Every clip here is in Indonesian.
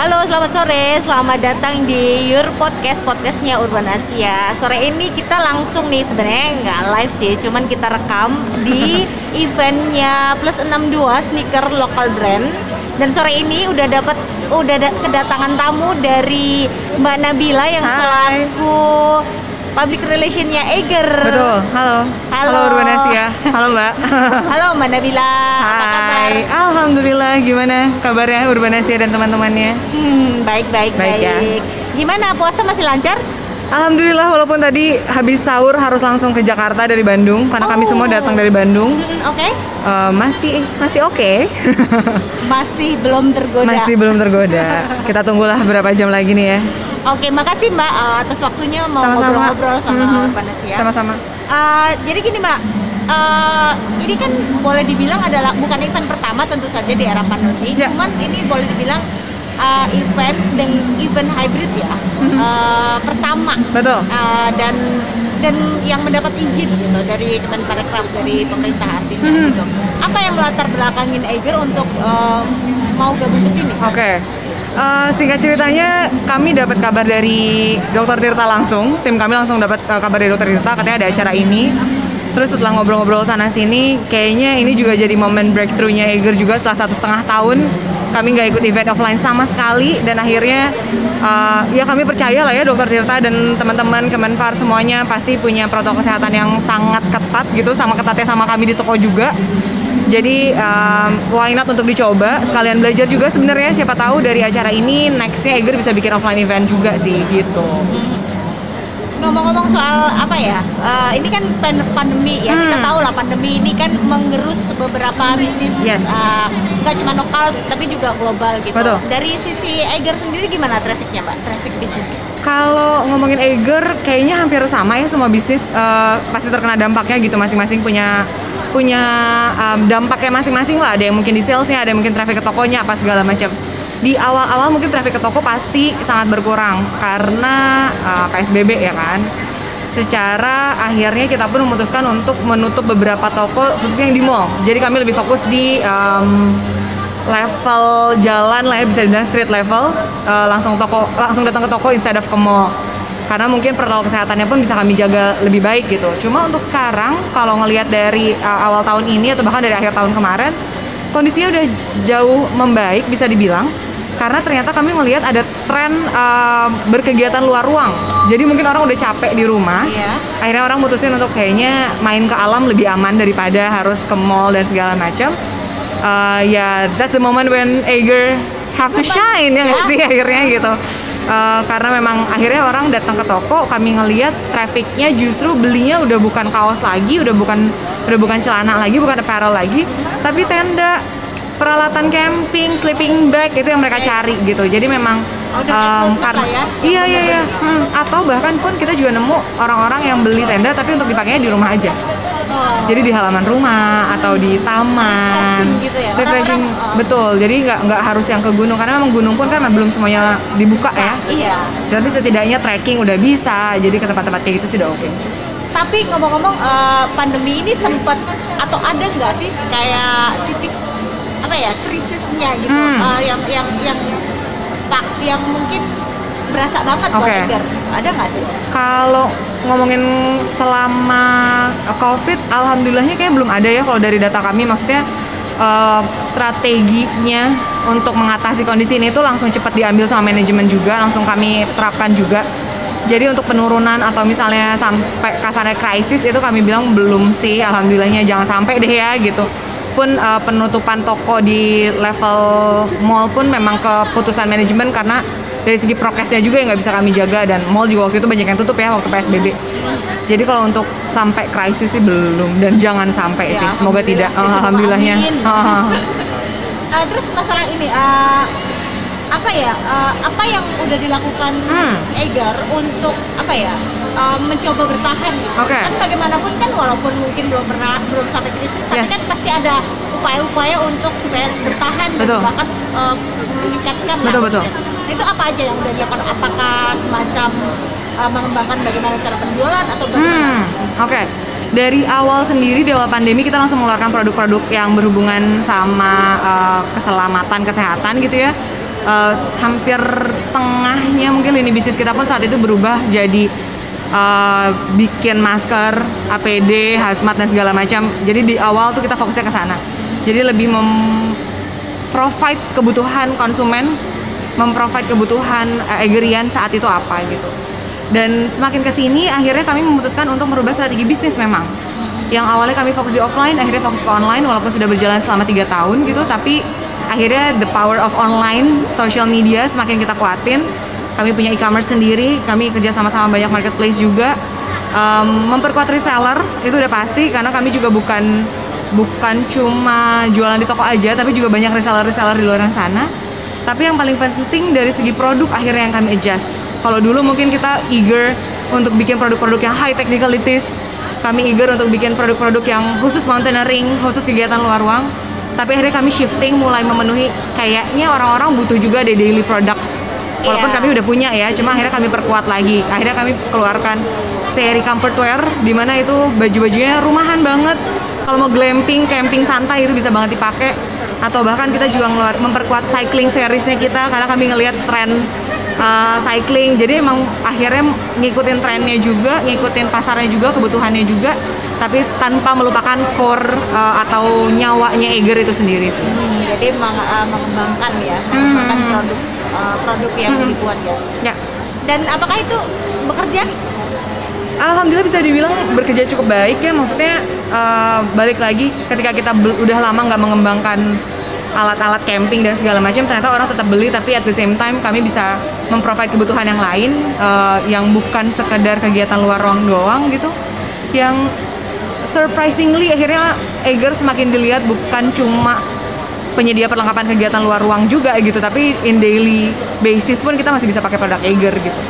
Halo, selamat sore. Selamat datang di Your podcastnya Urban Asia. Sore ini kita langsung nih, sebenarnya nggak live sih, cuman kita rekam di eventnya Plus 62 sneaker local brand. Dan sore ini kedatangan tamu dari Mbak Nabila yang selaku public relationnya Eiger. Betul, halo Urban Asia. Halo Mbak. Halo Mbak Nabila. Hai. Apa kabar? Alhamdulillah, gimana kabarnya Urban Asia dan teman-temannya? Baik. Ya. Gimana, puasa masih lancar? Alhamdulillah, walaupun tadi habis sahur harus langsung ke Jakarta dari Bandung, karena kami semua datang dari Bandung. Oke. Masih oke. Masih belum tergoda. Masih belum tergoda. Kita tunggulah berapa jam lagi nih ya. Oke, makasih Mbak atas waktunya mau Sama-sama. ngobrol-ngobrol sama Urban Asia. Sama-sama. Jadi gini Mbak, ini kan boleh dibilang adalah bukan event pertama tentu saja di era pandemi, Ya. cuman ini boleh dibilang event hybrid ya, pertama. Betul. Dan yang mendapat izin gitu dari Kemenparekraf, dari pemerintah artinya gitu. Apa yang melatar belakangin Eiger untuk mau gabung ke sini? Oke. Singkat ceritanya, kami dapat kabar dari Dr. Tirta langsung. Tim kami langsung dapat kabar dari Dr. Tirta, katanya ada acara ini. Terus setelah ngobrol-ngobrol sana sini, kayaknya ini juga jadi momen breakthrough-nya Eiger juga setelah 1,5 tahun kami nggak ikut event offline sama sekali. Dan akhirnya ya kami percaya lah ya Dr. Tirta dan teman-teman Kemenpar semuanya pasti punya protokol kesehatan yang sangat ketat gitu, sama ketatnya sama kami di toko juga. Jadi why not untuk dicoba, sekalian belajar juga sebenarnya, siapa tahu dari acara ini nextnya Eiger bisa bikin offline event juga sih gitu. Ngomong-ngomong soal apa ya, ini kan pandemi ya, kita tahu lah pandemi ini kan mengerus beberapa bisnis, Yes. nggak cuma lokal tapi juga global gitu. Betul. Dari sisi Eiger sendiri gimana trafficnya Mbak, traffic bisnis? Kalau ngomongin Eiger, kayaknya hampir sama ya, semua bisnis pasti terkena dampaknya gitu, masing-masing punya dampaknya masing-masing lah. Ada yang mungkin di salesnya, ada yang mungkin traffic ke tokonya, apa segala macam. Di awal-awal mungkin traffic ke toko pasti sangat berkurang karena PSBB ya kan. Secara akhirnya kita pun memutuskan untuk menutup beberapa toko khususnya yang di mall. Jadi kami lebih fokus di level jalan lah ya, bisa dibilang street level, langsung datang ke toko instead of ke mall. Karena mungkin protokol kesehatannya pun bisa kami jaga lebih baik gitu. Cuma untuk sekarang kalau ngelihat dari awal tahun ini atau bahkan dari akhir tahun kemarin, kondisinya udah jauh membaik bisa dibilang. Karena ternyata kami ngelihat ada tren berkegiatan luar ruang. Jadi mungkin orang udah capek di rumah. Iya. Akhirnya orang mutusin untuk kayaknya main ke alam lebih aman daripada harus ke mall dan segala macam. That's the moment when Eiger have to shine ya nggak sih akhirnya gitu. Karena memang akhirnya orang datang ke toko, kami ngelihat trafficnya justru belinya udah bukan kaos lagi, udah bukan celana lagi, bukan apparel lagi, tapi tenda, peralatan camping, sleeping bag itu yang mereka cari gitu. Jadi memang karena iya. Atau bahkan pun kita juga nemu orang-orang yang beli tenda tapi untuk dipakainya di rumah aja. Jadi di halaman rumah atau di taman, refreshing, betul. Jadi nggak harus yang ke gunung, karena memang gunung pun kan belum semuanya dibuka ya. Iya. Tapi setidaknya trekking udah bisa, jadi ke tempat-tempat kayak gitu sih udah oke. Tapi ngomong-ngomong, pandemi ini sempat atau ada nggak sih kayak titik apa ya krisisnya gitu, yang mungkin berasa banget buat Eiger, ada nggak sih? Kalau ngomongin selama COVID, alhamdulillahnya kayak belum ada ya kalau dari data kami. Maksudnya strateginya untuk mengatasi kondisi ini tuh langsung cepat diambil sama manajemen juga, langsung kami terapkan juga. Jadi untuk penurunan atau misalnya sampai kasarnya krisis itu kami bilang belum sih, alhamdulillahnya jangan sampai deh ya gitu. Pun penutupan toko di level mall pun memang keputusan manajemen karena dari segi prokesnya juga yang nggak bisa kami jaga, dan mall juga waktu itu banyak yang tutup ya waktu PSBB. Jadi kalau untuk sampai krisis sih belum, dan jangan sampai sih, semoga tidak. Alhamdulillahnya. Terus masalah ini apa yang udah dilakukan Eiger untuk mencoba bertahan gitu. Kan bagaimanapun kan walaupun mungkin belum sampai krisis, tapi kan pasti ada upaya-upaya untuk supaya bertahan dan bahkan meningkatkan lah. Betul. Itu apa aja yang udah dilakukan? Apakah semacam mengembangkan bagaimana cara penjualan atau bagaimana? Dari awal sendiri, di awal pandemi kita langsung mengeluarkan produk-produk yang berhubungan sama keselamatan, kesehatan gitu ya. hampir setengahnya mungkin lini bisnis kita pun saat itu berubah jadi bikin masker, APD, hazmat dan segala macam. Jadi di awal tuh kita fokusnya ke sana. Jadi lebih provide kebutuhan konsumen, memprovide kebutuhan Eggerian saat itu apa gitu. Dan semakin kesini akhirnya kami memutuskan untuk merubah strategi bisnis memang. Yang awalnya kami fokus di offline, akhirnya fokus ke online walaupun sudah berjalan selama 3 tahun gitu. Tapi akhirnya the power of online, social media semakin kita kuatin. Kami punya e-commerce sendiri, kami kerja sama-sama banyak marketplace juga. Memperkuat reseller itu udah pasti karena kami juga bukan cuma jualan di toko aja, tapi juga banyak reseller-reseller di luar sana. Tapi yang paling penting dari segi produk akhirnya yang kami adjust. Kalau dulu mungkin kita eager untuk bikin produk-produk yang high technicalities, kami eager untuk bikin produk-produk yang khusus mountaineering, khusus kegiatan luar ruang. Tapi akhirnya kami shifting mulai memenuhi kayaknya orang-orang butuh juga the daily products. Walaupun kami udah punya ya, cuma akhirnya kami perkuat lagi. Akhirnya kami keluarkan seri comfort wear, di mana itu baju-bajunya rumahan banget. Kalau mau glamping, camping santai itu bisa banget dipakai. Atau bahkan kita juga memperkuat cycling seriesnya kita karena kami ngelihat tren cycling. Jadi emang akhirnya ngikutin trennya juga, ngikutin pasarnya juga, kebutuhannya juga, tapi tanpa melupakan core atau nyawanya Egger itu sendiri sih. Jadi mengembangkan ya, mengembangkan produk yang dibuat ya. Ya. Dan apakah itu bekerja? Alhamdulillah bisa dibilang bekerja cukup baik ya. Maksudnya balik lagi ketika kita udah lama nggak mengembangkan alat-alat camping dan segala macam, ternyata orang tetap beli, tapi at the same time kami bisa memprovide kebutuhan yang lain yang bukan sekedar kegiatan luar ruang doang gitu. Yang surprisingly akhirnya Egger semakin dilihat bukan cuma penyedia perlengkapan kegiatan luar ruang juga gitu, tapi in daily basis pun kita masih bisa pakai produk Egger gitu.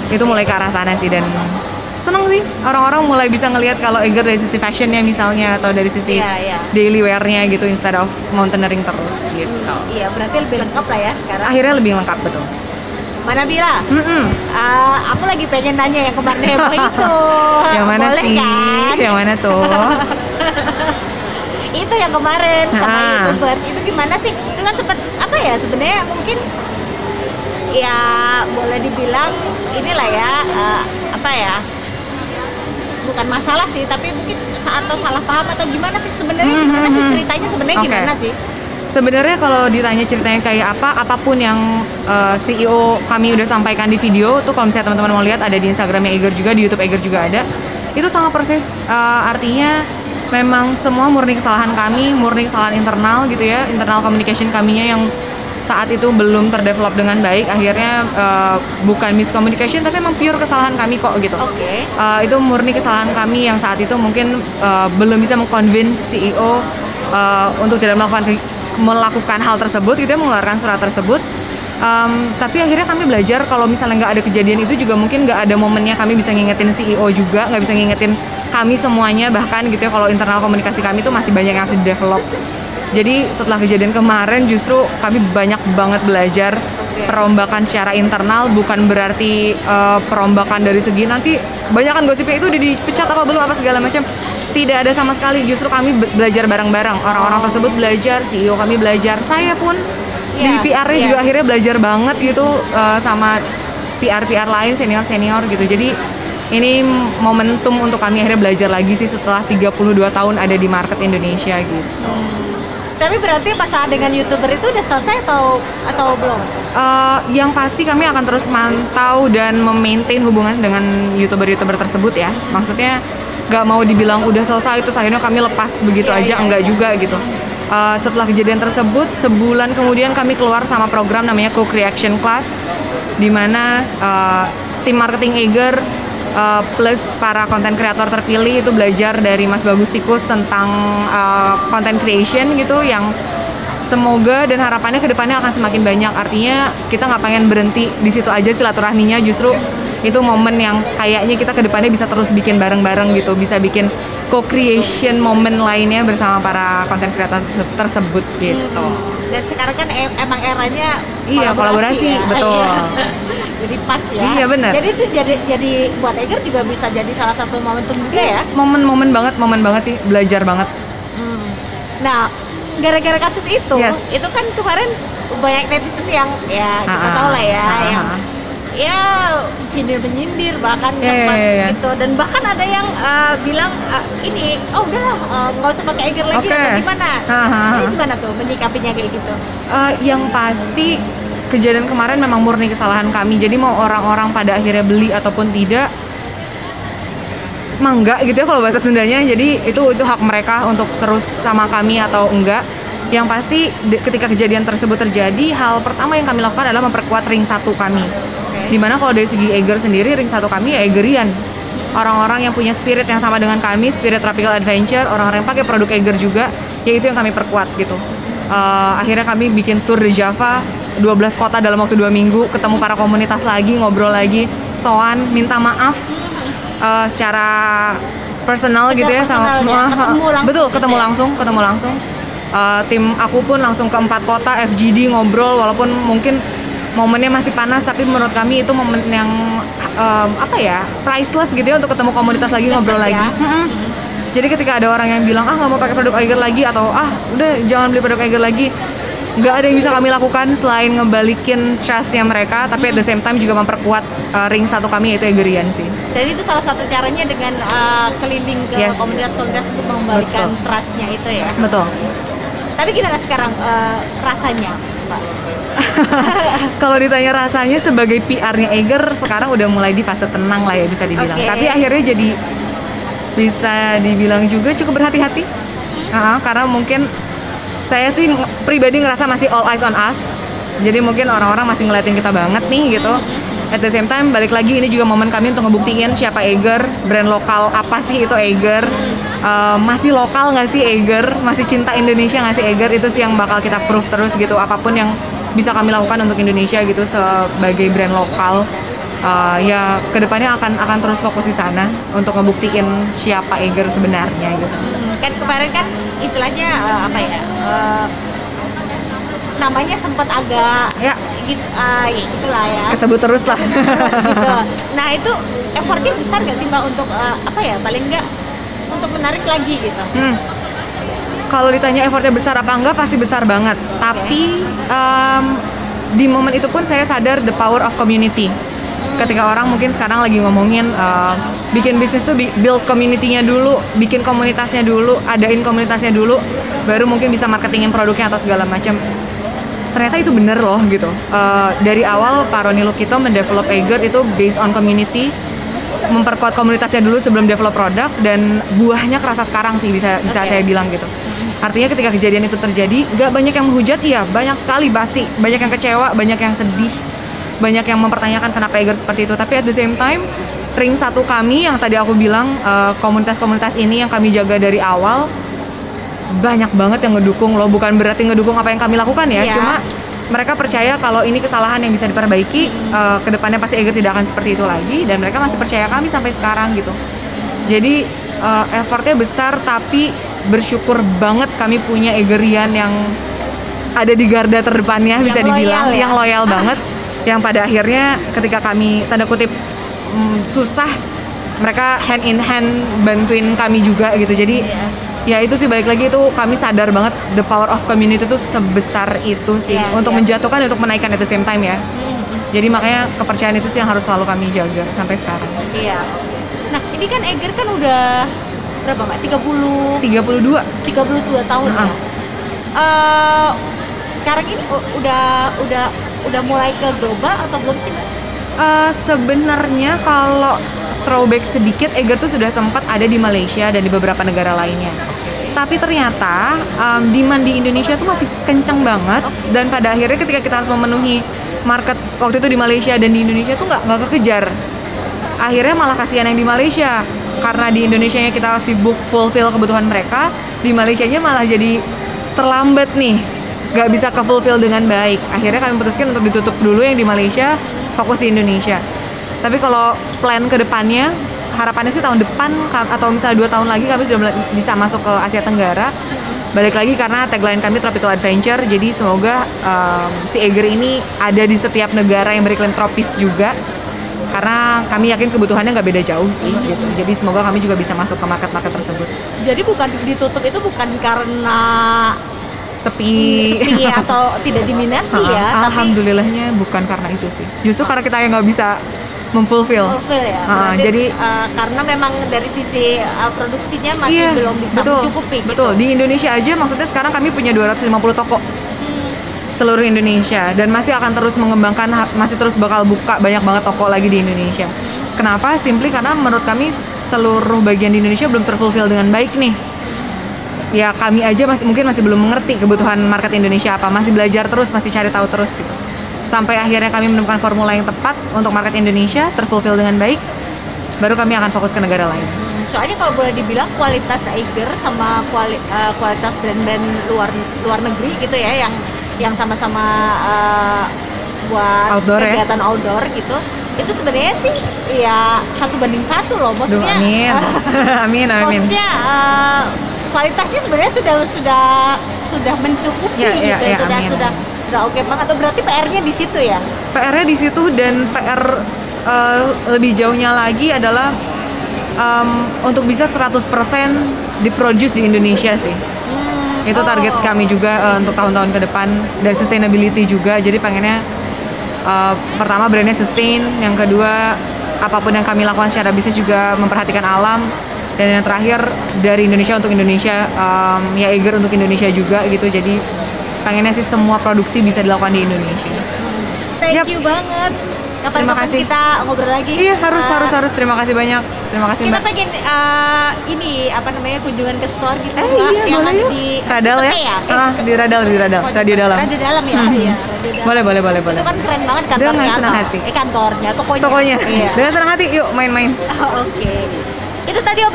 Itu mulai ke arah sana sih, dan seneng sih orang-orang mulai bisa ngelihat kalau Egger dari sisi fashionnya misalnya atau dari sisi daily wear-nya gitu instead of mountaineering terus gitu. Iya, berarti lebih lengkap lah ya sekarang. Akhirnya lebih lengkap, betul. Mana Bila? Aku lagi pengen nanya yang kemarin heboh itu. Yang mana boleh sih? Kan? Yang mana tuh? Itu yang kemarin sama YouTubers itu gimana sih? Itu kan sempat apa ya sebenarnya mungkin ya boleh dibilang inilah ya apa ya? Bukan masalah sih, tapi mungkin atau salah paham atau gimana sih sebenarnya? Gimana sih ceritanya sebenarnya gimana sih? Sebenarnya kalau ditanya ceritanya kayak apa, apapun yang CEO kami udah sampaikan di video tuh, kalau misalnya teman-teman mau lihat ada di Instagramnya Egger juga, di YouTube Egger juga ada. Itu sama persis, artinya memang semua murni kesalahan kami, murni kesalahan internal gitu ya, internal communication kaminya yang saat itu belum terdevelop dengan baik. Akhirnya bukan miscommunication, tapi memang pure kesalahan kami kok gitu. Itu murni kesalahan kami yang saat itu mungkin belum bisa mengconvince CEO untuk tidak melakukan hal tersebut gitu ya, mengeluarkan surat tersebut. Tapi akhirnya kami belajar kalau misalnya nggak ada kejadian itu juga mungkin nggak ada momennya kami bisa ngingetin CEO juga, nggak bisa ngingetin kami semuanya bahkan gitu ya, kalau internal komunikasi kami itu masih banyak yang harus di-develop. Jadi setelah kejadian kemarin justru kami banyak banget belajar perombakan secara internal, bukan berarti perombakan dari segi nanti banyak kan gosipnya itu udah dipecat apa belum apa segala macam. Tidak ada sama sekali, justru kami belajar bareng-bareng. Orang-orang tersebut belajar, CEO kami belajar, saya pun di PR-nya juga akhirnya belajar banget gitu sama PR-PR lain, senior-senior gitu. Jadi ini momentum untuk kami akhirnya belajar lagi sih setelah 32 tahun ada di market Indonesia gitu. Tapi berarti pas dengan YouTuber itu udah selesai atau belum? Yang pasti kami akan terus mantau dan memaintain hubungan dengan YouTuber-YouTuber tersebut ya. Maksudnya nggak mau dibilang udah selesai terus akhirnya kami lepas begitu aja, enggak juga gitu. Setelah kejadian tersebut, sebulan kemudian kami keluar sama program namanya Co-Creation Class, di mana tim marketing Egger plus para konten kreator terpilih itu belajar dari Mas Bagus Tikus tentang content creation gitu, yang semoga dan harapannya ke depannya akan semakin banyak. Artinya kita nggak pengen berhenti di situ aja silaturahminya, justru itu momen yang kayaknya kita ke depannya bisa terus bikin bareng-bareng gitu, bisa bikin co-creation momen lainnya bersama para konten kreator tersebut gitu. Dan sekarang kan emang eranya kolaborasi ya? Betul. Jadi pas ya. Iya benar. Jadi itu jadi buat Egger juga bisa jadi salah satu momentum juga ya. Momen banget sih, belajar banget. Nah, gara-gara kasus itu kan kemarin banyak netizen yang ya kita tahu lah ya, yang ya menyindir bahkan sempat gitu, dan bahkan ada yang bilang ini udahlah nggak usah pakai Eiger lagi atau gimana. Ini gimana tuh menyikapinya kayak gitu? Yang pasti kejadian kemarin memang murni kesalahan kami. Jadi mau orang-orang pada akhirnya beli ataupun tidak, mangga gitu ya kalau bahasa Sundanya. Jadi itu hak mereka untuk terus sama kami atau enggak. Yang pasti ketika kejadian tersebut terjadi, hal pertama yang kami lakukan adalah memperkuat ring 1 kami. Dimana kalau dari segi Eiger sendiri, ring 1 kami ya Eigerian. Orang-orang yang punya spirit yang sama dengan kami, spirit tropical adventure, orang-orang yang pakai produk Eiger juga, ya itu yang kami perkuat gitu. Akhirnya kami bikin tour di Java, 12 kota dalam waktu 2 minggu, ketemu para komunitas lagi, ngobrol lagi, soan, minta maaf secara personal gitu ya, sama ketemu langsung. Tim aku pun langsung ke 4 kota FGD ngobrol, walaupun mungkin momennya masih panas, tapi menurut kami itu momen yang priceless gitu ya, untuk ketemu komunitas lagi, ngobrol lagi. Jadi ketika ada orang yang bilang nggak mau pakai produk Eiger lagi, atau udah jangan beli produk Eiger lagi, nggak ada yang bisa kami lakukan selain ngebalikin trustnya mereka, tapi at the same time juga memperkuat ring 1 kami, yaitu Eigerian sih. Dan itu salah satu caranya dengan keliling ke komunitas-komunitas untuk mengembalikan trustnya itu ya. Betul. Tapi gimana sekarang rasanya, Pak? Kalau ditanya rasanya sebagai PR-nya Eiger, sekarang udah mulai di fase tenang lah ya, bisa dibilang. Tapi akhirnya jadi bisa dibilang juga cukup berhati-hati. Karena mungkin saya sih pribadi ngerasa masih all eyes on us. Jadi mungkin orang-orang masih ngeliatin kita banget nih gitu. At the same time, balik lagi ini juga momen kami untuk ngebuktiin siapa Eiger, brand lokal apa sih itu Eiger. Masih lokal nggak sih Eiger, masih cinta Indonesia nggak sih Eiger, itu sih yang bakal kita prove terus gitu, apapun yang bisa kami lakukan untuk Indonesia gitu sebagai brand lokal. Ya kedepannya akan terus fokus di sana untuk ngebuktiin siapa Eiger sebenarnya gitu. Kan kemarin kan istilahnya namanya sempat agak itulah ya, kesebut terus lah. Gitu. Nah itu effortnya besar nggak sih Mbak untuk paling nggak untuk menarik lagi gitu? Kalau ditanya effortnya besar apa enggak, pasti besar banget. Tapi di momen itu pun saya sadar the power of community. Ketika orang mungkin sekarang lagi ngomongin bikin bisnis tuh build community-nya dulu, bikin komunitasnya dulu, adain komunitasnya dulu, baru mungkin bisa marketingin produknya atau segala macam. Ternyata itu bener loh gitu. Dari awal Pak Roni Lukito mendevelop Eiger itu based on community, memperkuat komunitasnya dulu sebelum develop produk, dan buahnya kerasa sekarang sih bisa saya bilang gitu. Artinya ketika kejadian itu terjadi, gak banyak yang menghujat, iya banyak sekali pasti, banyak yang kecewa, banyak yang sedih, banyak yang mempertanyakan kenapa Eiger seperti itu. Tapi at the same time, ring 1 kami yang tadi aku bilang, komunitas-komunitas ini yang kami jaga dari awal, banyak banget yang ngedukung loh. Bukan berarti ngedukung apa yang kami lakukan ya, cuma mereka percaya kalau ini kesalahan yang bisa diperbaiki, kedepannya pasti Eiger tidak akan seperti itu lagi, dan mereka masih percaya kami sampai sekarang gitu. Jadi effortnya besar, tapi bersyukur banget kami punya Eigerian yang ada di garda terdepannya, bisa dibilang yang loyal banget, yang pada akhirnya ketika kami tanda kutip susah, mereka hand in hand bantuin kami juga gitu. Jadi ya itu sih, balik lagi itu kami sadar banget the power of community itu sebesar itu sih, untuk menjatuhkan, untuk menaikkan at the same time ya. Jadi makanya kepercayaan itu sih yang harus selalu kami jaga sampai sekarang. Iya. Nah ini kan Eiger kan udah berapa Mbak? 32 tahun ya. Sekarang ini udah mulai ke global atau belum sih Mbak? Sebenarnya kalau throwback sedikit, Eiger tuh sudah sempat ada di Malaysia dan di beberapa negara lainnya. Tapi ternyata demand di Indonesia tuh masih kenceng banget, dan pada akhirnya ketika kita harus memenuhi market waktu itu di Malaysia dan di Indonesia tuh nggak kekejar. Akhirnya malah kasihan yang di Malaysia, karena di Indonesianya kita sibuk fulfill kebutuhan mereka, di Malaysianya malah jadi terlambat nih, nggak bisa ke fulfill dengan baik. Akhirnya kami putuskan untuk ditutup dulu yang di Malaysia, fokus di Indonesia. Tapi kalau plan ke depannya, harapannya sih tahun depan atau misalnya 2 tahun lagi kami sudah bisa masuk ke Asia Tenggara. Balik lagi karena tagline kami Tropical Adventure, jadi semoga si Eiger ini ada di setiap negara yang beriklim tropis juga. Karena kami yakin kebutuhannya nggak beda jauh sih gitu. Jadi semoga kami juga bisa masuk ke market-market tersebut. Jadi bukan ditutup itu bukan karena sepi. sepi atau tidak diminati ya. Alhamdulillahnya bukan karena itu sih. Justru karena kita yang nggak bisa memfulfill. Ya. Jadi karena memang dari sisi produksinya masih belum bisa mencukupi. Betul. Gitu. Di Indonesia aja maksudnya sekarang kami punya 250 toko. Seluruh Indonesia dan masih akan terus mengembangkan, masih terus bakal buka banyak banget toko lagi di Indonesia. Kenapa? Simply karena menurut kami seluruh bagian di Indonesia belum terfulfill dengan baik nih. Ya kami aja mungkin masih belum mengerti kebutuhan market Indonesia apa, masih belajar terus, masih cari tahu terus gitu. Sampai akhirnya kami menemukan formula yang tepat untuk market Indonesia terfulfill dengan baik, baru kami akan fokus ke negara lain. Soalnya kalau boleh dibilang kualitas Eiger sama kualitas brand-brand luar negeri gitu ya, yang sama-sama buat outdoor, kegiatan outdoor gitu, itu sebenarnya sih ya 1:1 loh, maksudnya. Amin. Maksudnya kualitasnya sebenarnya sudah mencukupi gitu, sudah oke banget. Atau berarti PR-nya di situ ya? PR-nya di situ, dan PR lebih jauhnya lagi adalah untuk bisa 100% diproduce di Indonesia sih. Itu target kami juga untuk tahun-tahun ke depan, dan sustainability juga. Jadi pengennya pertama brandnya sustain, yang kedua apapun yang kami lakukan secara bisnis juga memperhatikan alam, dan yang terakhir dari Indonesia untuk Indonesia, ya Eiger untuk Indonesia juga gitu. Jadi pengennya sih semua produksi bisa dilakukan di Indonesia. Thank you banget. Terima kasih. Kita ngobrol lagi. Iya, harus. Terima kasih banyak. Terima kasih, Kita Mbak. pengen kunjungan ke store gitu, Iya, yang boleh ada yuk. di Radal ya? Di Radal. Radio Dalam. Radio Dalam ya. Iya, Radio Dalam. Boleh. Itu kan keren banget kantornya. Dengan senang hati. Kantornya, Tokonya. Iya. Dengan senang hati, yuk main-main. Oke. Itu tadi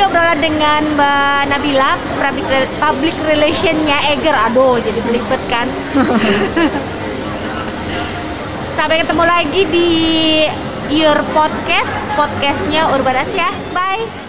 obrolan dengan Mbak Nabila, public relation-nya Eiger. Aduh, jadi belibet kan. Sampai ketemu lagi di Your Podcast, podcastnya Urban Asia. Bye.